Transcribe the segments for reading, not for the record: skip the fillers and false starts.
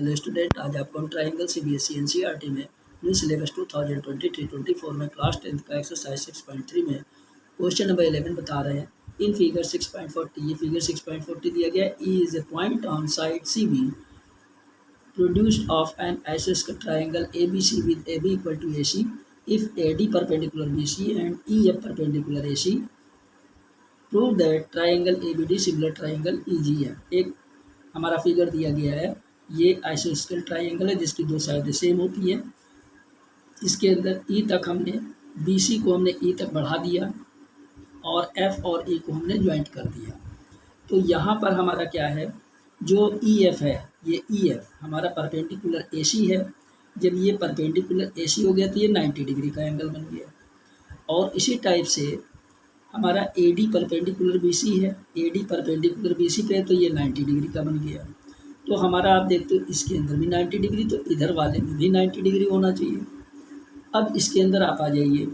Hello student, आज आपको हम ट्राइंगल सीबीएसई एनसीईआरटी में न्यू सिलेबस 2023-24 में क्लास 10 का एक्सरसाइज 6.3 में क्वेश्चन नंबर 11 बता रहे हैं। इन फिगर 6.40, ये फिगर 6.40 दिया गया है। E is a point on side C B produced of an isosceles triangle ABC with AB equal to AC if AD perpendicular BC and EF perpendicular AC. Prove that triangle ABD similar triangle EGF। एक हमारा figure दिया गया है। ये आइसोस्केल triangle है जिसकी दो साइडें सेम होती है। इसके अंदर ई तक हमने BC को हमने ई तक बढ़ा दिया और F और E को हमने ज्वाइंट कर दिया। तो यहाँ पर हमारा क्या है, जो EF है, ये EF हमारा परपेंडिकुलर AC है। जब ये परपेंडिकुलर AC हो गया तो ये 90 डिग्री का एंगल बन गया। और इसी टाइप से हमारा AD परपेंडिकुलर BC है, AD परपेंडिकुलर BC पे है तो ये 90 डिग्री का बन गया। तो हमारा आप देखते हो इसके अंदर भी 90 डिग्री, तो इधर वाले में भी 90 डिग्री होना चाहिए। अब इसके अंदर आप आ जाइए,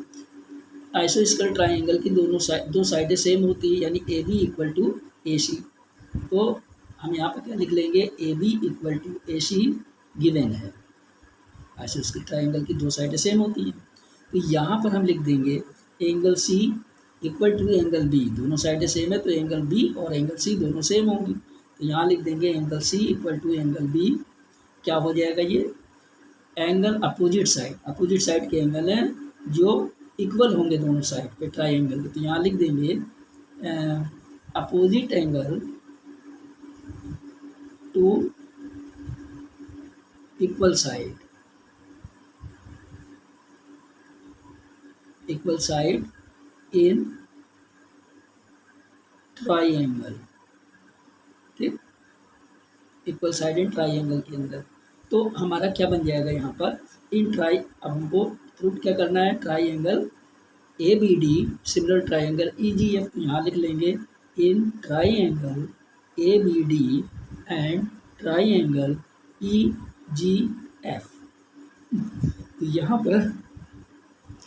आइसोस्केल ट्राइंगल की दो साइडें सेम होती है, यानी AB इक्वल टू AC। तो हम यहाँ पर क्या लिख लेंगे, AB equal to AC given है। आइसोस्केल ट्राइंगल की दो साइडें सेम होती हैं, तो यहाँ पर हम लिख देंगे angle C equal to angle B। दोनों साइडें सेम है तो एंगल B और एंगल C दोनों सेम होंगी। तो यहाँ लिख देंगे angle C equal to angle B। क्या हो जाएगा, ये एंगल अपोजिट साइड के एंगल हैं जो इक्वल होंगे दोनों साइड पे ट्राइंगल के। तो यहाँ लिख देंगे opposite angle to equal side in triangle. ठीक, इक्वल साइड इन ट्राइंगल के अंदर। तो हमारा क्या बन जाएगा यहाँ पर, अब हमको प्रूफ क्या करना है, triangle ABD similar triangle EGF। तो यहाँ लिख लेंगे in triangle ABD and triangle EGF। तो यहाँ पर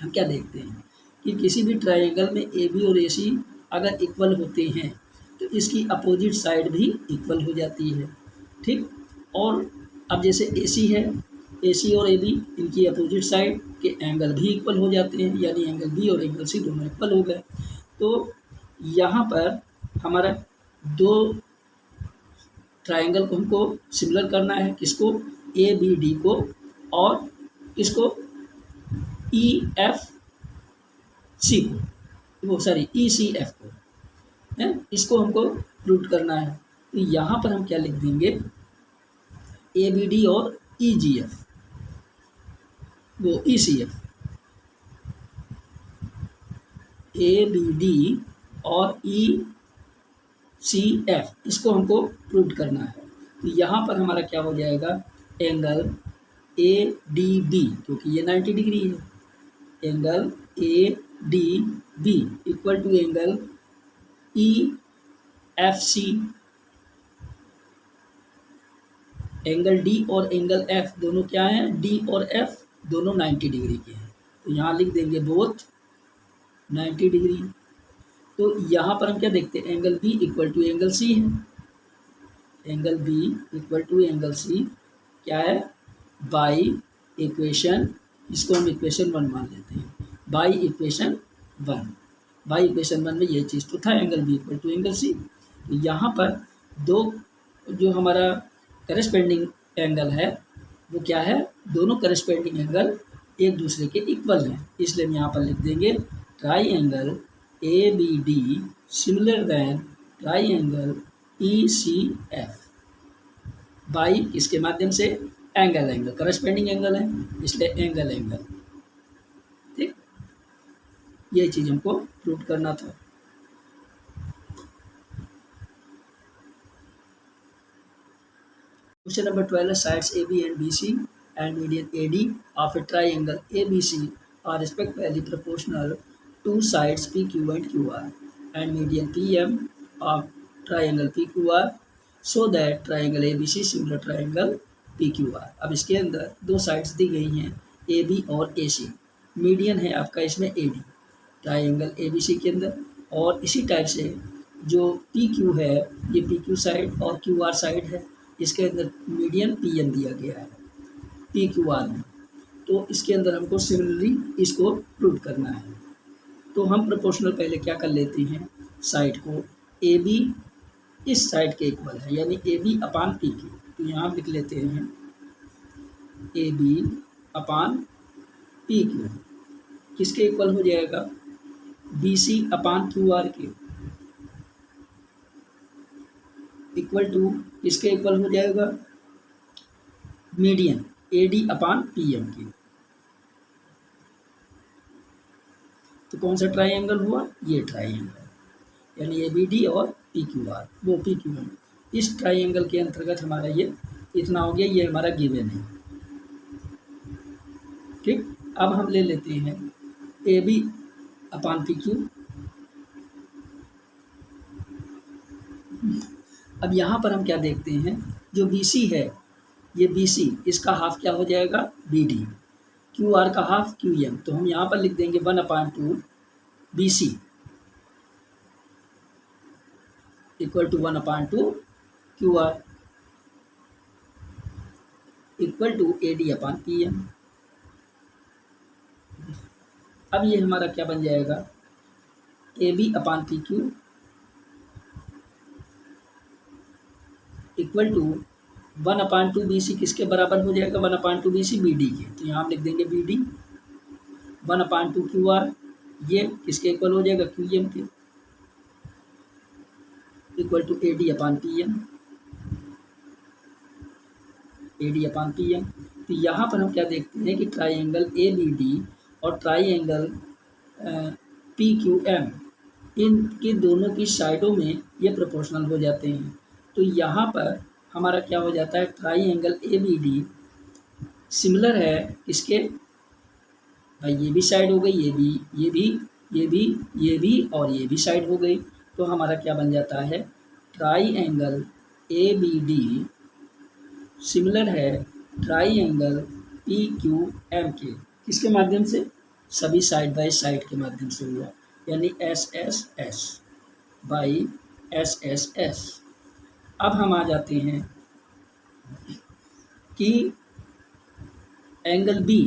हम क्या देखते हैं कि किसी भी ट्राइंगल में AB और AC अगर इक्वल होते हैं तो इसकी अपोजिट साइड भी इक्वल हो जाती है। ठीक, और अब जैसे AC है, AC और AB इनकी अपोजिट साइड के एंगल भी इक्वल हो जाते हैं, यानी एंगल B और एंगल C दोनों इक्वल हो गए। तो यहाँ पर हमारा दो ट्राइंगल को हमको सिमिलर करना है, किसको, ABD को और किसको, EFC को, ECF को है, इसको हमको प्रूव करना है। तो यहाँ पर हम क्या लिख देंगे, ABD और EGF, वो ECF, ABD और ECF, इसको हमको प्रूव करना है। तो यहाँ पर हमारा क्या हो जाएगा, एंगल ADB, क्योंकि ये 90 डिग्री है, angle ADB equal to angle EFC। Angle D और एंगल F दोनों क्या हैं, D और F दोनों 90 डिग्री के हैं। तो यहाँ लिख देंगे बोथ 90 डिग्री। तो यहाँ पर हम क्या देखते हैं, angle B equal to angle C है। Angle B equal to angle C क्या है, बाई इक्वेशन, इसको हम इक्वेशन 1 मान लेते हैं, बाई इक्वेशन 1। बाई इक्वेशन 1 में ये चीज़ तो था, angle B equal to angle C। तो यहाँ पर दो जो हमारा करस्पेंडिंग एंगल है वो क्या है, दोनों करस्पेंडिंग एंगल एक दूसरे के इक्वल हैं, इसलिए हम यहाँ पर लिख देंगे triangle ABD similar than triangle ECF by इसके माध्यम से एंगल करस्पेंडिंग एंगल है, इसलिए एंगल। ठीक, ये चीज़ हमको प्रूव करना था। Question number 12 is sides AB and BC and median AD of a triangle ABC are respectively proportional to sides PQ and QR and median PM of triangle PQR so that triangle ABC similar triangle PQR। अब इसके अंदर दो sides दी गई हैं AB और AC, median है आपका इसमें AD ट्राइंगल ABC के अंदर, और इसी टाइप से जो PQ है ये PQ साइड और QR साइड है, इसके अंदर मीडियन पी एम दिया गया है पी क्यू आर में, तो इसके अंदर हमको सिमिलरली इसको प्रूव करना है। तो हम प्रोपोर्शनल पहले क्या कर लेते हैं, साइड को ए बी इस साइड के इक्वल है, यानी A B upon P Q. तो यहाँ लिख लेते हैं A B upon P Q किसके इक्वल हो जाएगा, B C upon Q R के इक्वल टू किसके इक्वल हो जाएगा, median A D upon P M के। तो कौन सा ट्राइंगल हुआ, ये ट्राइंगल, यानी ए बी डी और पी क्यू आर, वो पी क्यू एम। इस ट्राइंगल के अंतर्गत हमारा ये इतना हो गया, ये हमारा गिवन है। ठीक, अब हम ले लेते हैं A B upon P Q. अब यहाँ पर हम क्या देखते हैं, जो बी सी है, ये बी सी, इसका हाफ क्या हो जाएगा, बी डी, क्यू आर का हाफ क्यू एम। तो हम यहाँ पर लिख देंगे 1/2 B C equal to 1/2 Q R equal to A D upon P M. अब ये हमारा क्या बन जाएगा, A B upon P Q equal to 1/2 B C किसके बराबर हो जाएगा, 1/2 बी सी बी डी के। तो यहाँ हम लिख देंगे बी डी 1/2 क्यू आर, ये किसके इक्वल हो जाएगा, क्यू एम के equal to A D upon P M, A D upon P M. तो यहाँ पर हम क्या देखते हैं कि ट्राइंगल ए बी डी और ट्राइंगल पी क्यू एम, इनके दोनों की साइडों में ये प्रोपोर्शनल हो जाते हैं। तो यहाँ पर हमारा क्या हो जाता है, triangle A B D similar है किसके, भाई ये भी साइड हो गई, ये भी, ये भी, ये भी, ये भी और ये भी साइड हो गई। तो हमारा क्या बन जाता है, triangle A B D similar है ट्राइंगल पी क्यू एम के, किसके माध्यम से, सभी साइड बाय साइड के माध्यम से हुआ, यानी S S S by S S S. अब हम आ जाते हैं कि एंगल बी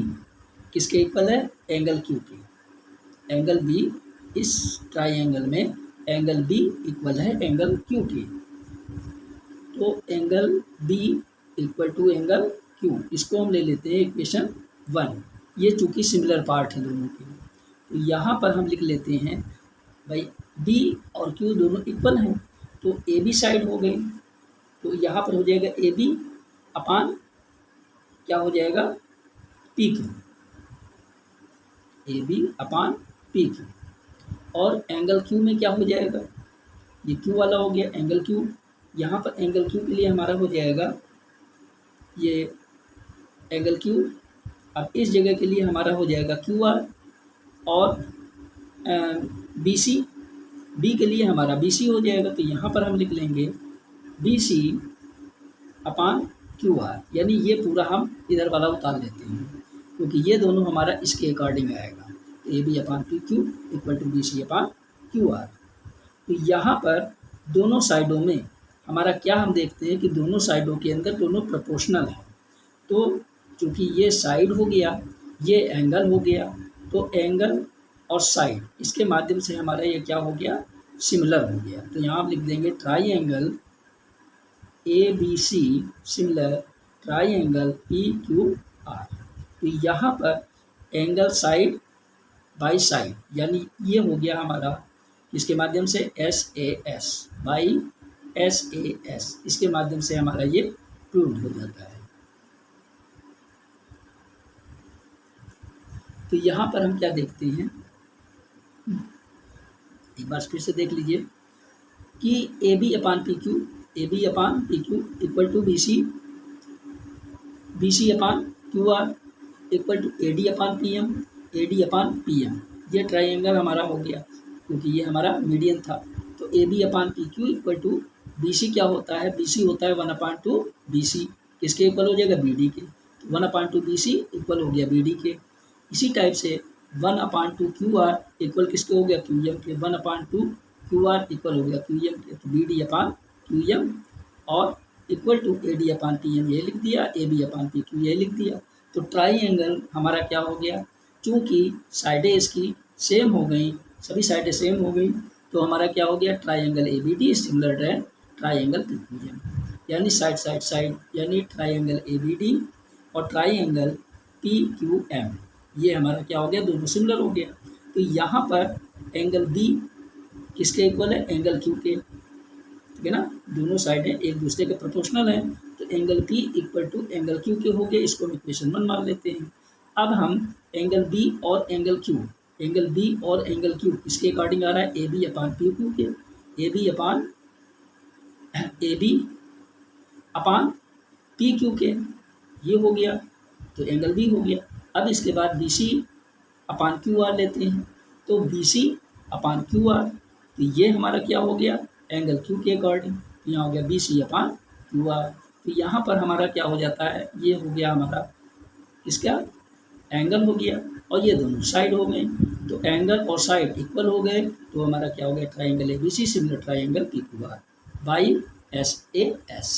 किसके इक्वल है, एंगल क्यू के। एंगल बी इस ट्राइंगल में एंगल बी इक्वल है एंगल क्यू के। तो angle B equal to angle Q, इसको हम ले लेते हैं इक्वेशन 1। ये चूँकि सिमिलर पार्ट है दोनों के, तो यहाँ पर हम लिख लेते हैं भाई बी और क्यू दोनों इक्वल हैं, तो ए बी साइड हो गई। तो यहाँ पर हो जाएगा ए बी अपान क्या हो जाएगा, P Q, A B upon P Q. और एंगल क्यू में क्या हो जाएगा, ये क्यू वाला हो गया एंगल क्यू। यहाँ पर एंगल क्यू के लिए हमारा हो जाएगा ये एंगल क्यू। अब इस जगह के लिए हमारा हो जाएगा क्यू आर, और बी सी, बी के लिए हमारा बी सी हो जाएगा। तो यहाँ पर हम लिख लेंगे B C upon Q R, यानी ये पूरा हम इधर वाला उतार लेते हैं, क्योंकि ये दोनों हमारा इसके अकॉर्डिंग आएगा। A B upon P Q equal to B C upon Q R. तो यहाँ पर दोनों साइडों में हमारा क्या हम देखते हैं कि दोनों साइडों के अंदर दोनों प्रोपोर्शनल है। तो चूँकि ये साइड हो गया, ये एंगल हो गया, तो एंगल और साइड इसके माध्यम से हमारा ये क्या हो गया, सिमिलर हो गया। तो यहाँ हम लिख देंगे triangle A B C similar triangle P Q R. तो यहाँ पर एंगल साइड बाई साइड, यानी ये हो गया हमारा इसके माध्यम से S A S by S A S, इसके माध्यम से हमारा ये प्रूव हो जाता है। तो यहाँ पर हम क्या देखते हैं, एक बार फिर से देख लीजिए कि A B upon P Q, A B upon P Q equal to B C, B C upon Q R equal to A D upon P M, A D upon P M. ये triangle हमारा हो गया, क्योंकि ये हमारा median था। तो A B upon P Q equal to B C क्या होता है, बी सी होता है 1/2 बी सी, किसके इक्वल हो जाएगा, बी डी के। तो 1/2 बी सी इक्वल हो गया बी डी के। इसी टाइप से 1/2 क्यू आर इक्वल किसके हो गया, क्यू एम के। 1/2 क्यू आर इक्वल हो गया क्यू एम के। तो B D upon Q M, और equal to A D upon P M ये लिख दिया, A B upon P Q ये लिख दिया। तो ट्राइंगल हमारा क्या हो गया, चूँकि साइडें इसकी सेम हो गई, सभी साइडें सेम हो गई, तो हमारा क्या हो गया, triangle A B D similar to triangle P Q M, यानी साइड साइड साइड, यानी ट्राइंगल ए बी डी और ट्राइंगल पी क्यू एम ये हमारा क्या हो गया, दोनों सिमिलर हो गया। तो यहाँ पर एंगल बी किसके इक्वल है, एंगल क्यू के, ठीक है ना, दोनों साइडें एक दूसरे के प्रोपोर्शनल हैं, तो angle P equal to angle Q के हो गए, इसको हम इक्वेशन 1 मान लेते हैं। अब हम एंगल बी और एंगल क्यू, एंगल बी और एंगल क्यू किसके अकॉर्डिंग आ रहा है, A B upon P Q के, A B upon P Q के, ये हो गया, तो एंगल बी हो गया। अब इसके बाद B C upon Q R लेते हैं, तो B C upon Q R, तो ये हमारा क्या हो गया, एंगल क्यू के अकॉर्डिंग, तो यहाँ हो गया B C upon Q R. तो यहाँ पर हमारा क्या हो जाता है, ये हो गया हमारा इसका एंगल हो गया, और ये दोनों साइड हो गए, तो एंगल और साइड इक्वल हो गए, तो हमारा क्या हो गया, triangle A B C similar triangle P Q R by S A S.